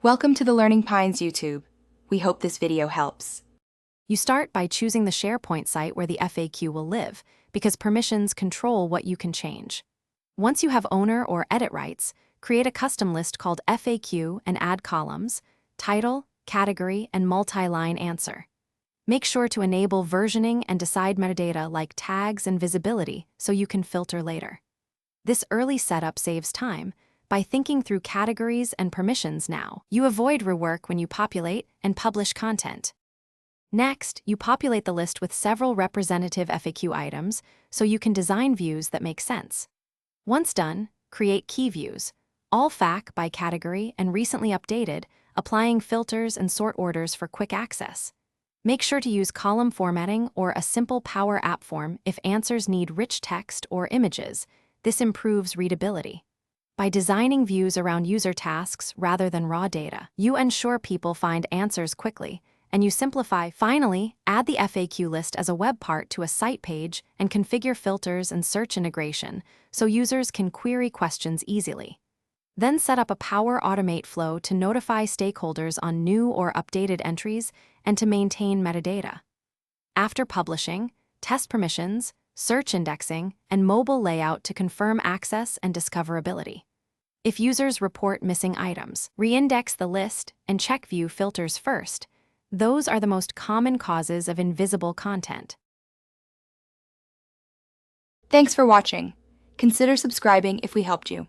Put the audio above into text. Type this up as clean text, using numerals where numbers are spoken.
Welcome to the Learning Pines YouTube. We hope this video helps. You start by choosing the Sharepoint site where the FAQ will live, because permissions control what you can change. Once you have owner or edit rights, create a custom list called FAQ and add columns, title, category, and multi-line answer. Make sure to enable versioning and decide metadata like tags and visibility so you can filter later. This early setup saves time. By thinking through categories and permissions now, you avoid rework when you populate and publish content. Next, you populate the list with several representative FAQ items so you can design views that make sense. Once done, create key views, all FAQ by category and recently updated, applying filters and sort orders for quick access. Make sure to use column formatting or a simple Power App form if answers need rich text or images. This improves readability. By designing views around user tasks rather than raw data, you ensure people find answers quickly, and you simplify. Finally, add the FAQ list as a web part to a site page and configure filters and search integration so users can query questions easily. Then set up a Power Automate flow to notify stakeholders on new or updated entries and to maintain metadata. After publishing, test permissions, search indexing, and mobile layout to confirm access and discoverability. If users report missing items, reindex the list and check view filters first. Those are the most common causes of invisible content. Thanks for watching. Consider subscribing if we helped you.